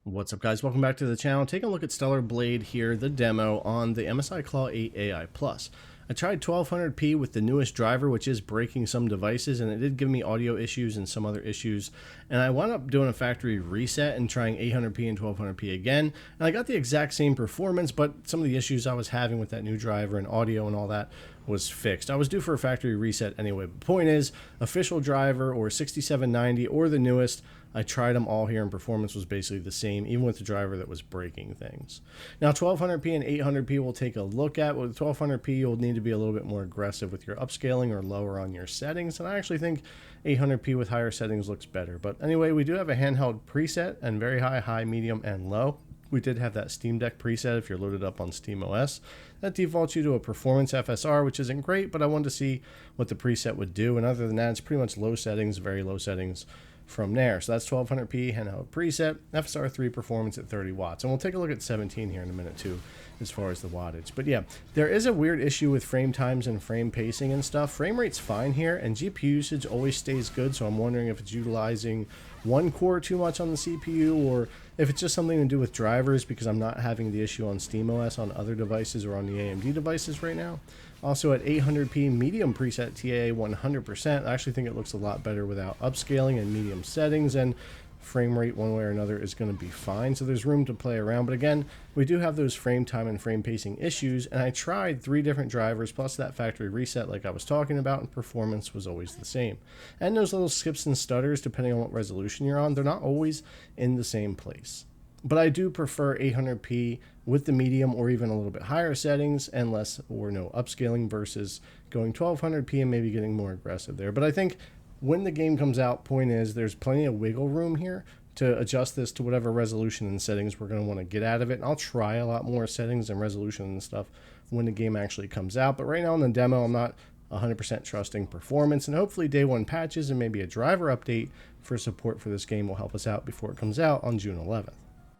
What's up, guys? Welcome back to the channel. Taking a look at Stellar Blade here, the demo on the MSI Claw8 AI Plus. I tried 1200p with the newest driver, which is breaking some devices, and it did give me audio issues and some other issues. And I wound up doing a factory reset and trying 800p and 1200p again. And I got the exact same performance, but some of the issues I was having with that new driver and audio and all that was fixed. I was due for a factory reset anyway. But the point is, official driver or 6790 or the newest, I tried them all here and performance was basically the same, even with the driver that was breaking things. Now 1200p and 800p we'll take a look at. With 1200p you'll need to be a little bit more aggressive with your upscaling or lower on your settings, and I actually think 800p with higher settings looks better. But anyway, we do have a handheld preset and very high, medium, and low. We did have that Steam Deck preset if you're loaded up on SteamOS. That defaults you to a performance FSR, which isn't great, but I wanted to see what the preset would do. And other than that, it's pretty much low settings, very low settings from there. So that's 1200p handheld preset, FSR 3 performance at 30 watts. And we'll take a look at 17 here in a minute too, as far as the wattage. But yeah, there is a weird issue with frame times and frame pacing and stuff. Frame rate's fine here, and GPU usage always stays good, so I'm wondering if it's utilizing one core too much on the CPU, or if it's just something to do with drivers, because I'm not having the issue on SteamOS on other devices or on the AMD devices right now. Also at 800p medium preset TAA 100%, I actually think it looks a lot better without upscaling and medium settings, and frame rate one way or another is going to be fine, so there's room to play around. But again, we do have those frame time and frame pacing issues, and I tried 3 different drivers plus that factory reset like I was talking about, and performance was always the same. And those little skips and stutters, depending on what resolution you're on, they're not always in the same place. But I do prefer 800p with the medium or even a little bit higher settings and less or no upscaling versus going 1200p and maybe getting more aggressive there. But I think when the game comes out, point is there's plenty of wiggle room here to adjust this to whatever resolution and settings we're going to want to get out of it. And I'll try a lot more settings and resolution and stuff when the game actually comes out. But right now in the demo, I'm not 100% trusting performance, and hopefully day one patches and maybe a driver update for support for this game will help us out before it comes out on June 11th.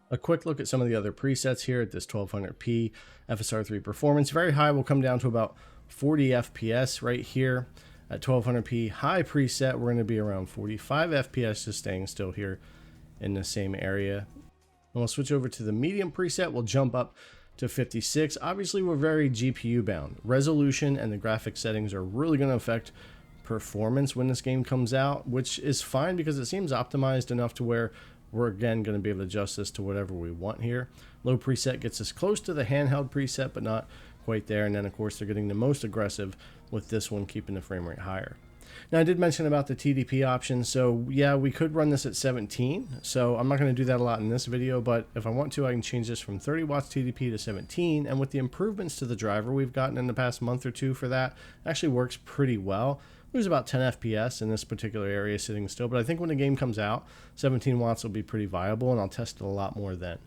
A quick look at some of the other presets here at this 1200p FSR 3 performance. Very high will come down to about 40 FPS right here. At 1200p high preset, we're going to be around 45 FPS, just staying still here in the same area. And we'll switch over to the medium preset. We'll jump up to 56. Obviously, we're very GPU bound. Resolution and the graphic settings are really going to affect performance when this game comes out, which is fine because it seems optimized enough to where we're again going to be able to adjust this to whatever we want here. Low preset gets us close to the handheld preset, but not quite there. And then of course they're getting the most aggressive with this one, keeping the frame rate higher. Now I did mention about the TDP option, so yeah, we could run this at 17. So I'm not going to do that a lot in this video, but if I want to, I can change this from 30 watts TDP to 17. And with the improvements to the driver we've gotten in the past month or two for that, it actually works pretty well. There's about 10 FPS in this particular area sitting still, but I think when the game comes out, 17 watts will be pretty viable, and I'll test it a lot more then.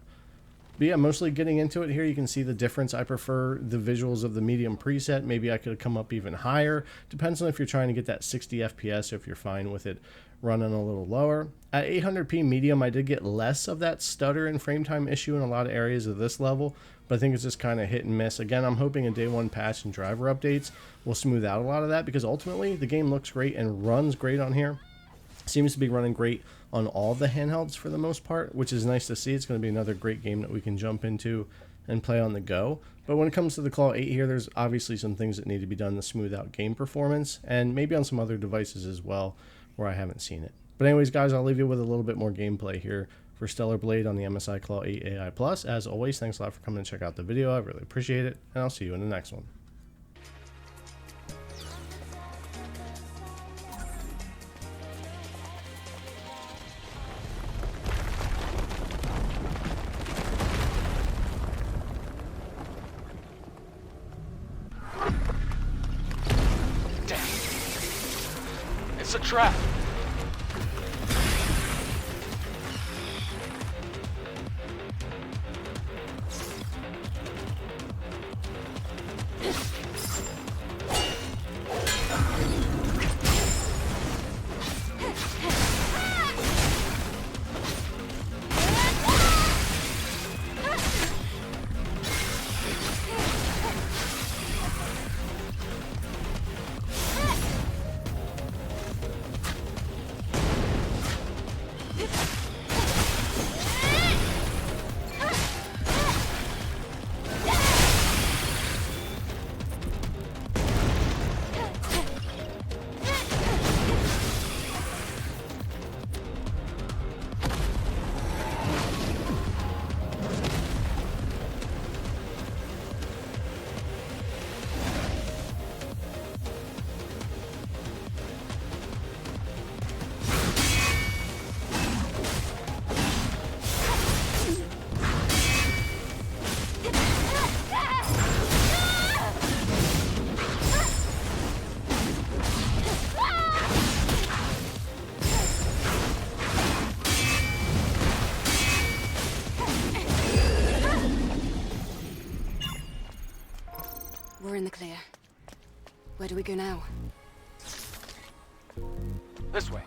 But yeah, mostly getting into it here, you can see the difference. I prefer the visuals of the medium preset. Maybe I could come up even higher. Depends on if you're trying to get that 60 FPS or if you're fine with it running a little lower. At 800p medium, I did get less of that stutter and frame time issue in a lot of areas of this level, but I think it's just kind of hit and miss. Again, I'm hoping a day one patch and driver updates will smooth out a lot of that, because ultimately the game looks great and runs great on here. Seems to be running great on all the handhelds for the most part, which is nice to see. It's going to be another great game that we can jump into and play on the go. But when it comes to the Claw8 here, there's obviously some things that need to be done to smooth out game performance, and maybe on some other devices as well where I haven't seen it. But anyways, guys, I'll leave you with a little bit more gameplay here for Stellar Blade on the MSI Claw8 AI Plus. As always, thanks a lot for coming and check out the video. I really appreciate it, and I'll see you in the next one. It's a trap. in the clear. Where do we go now? This way.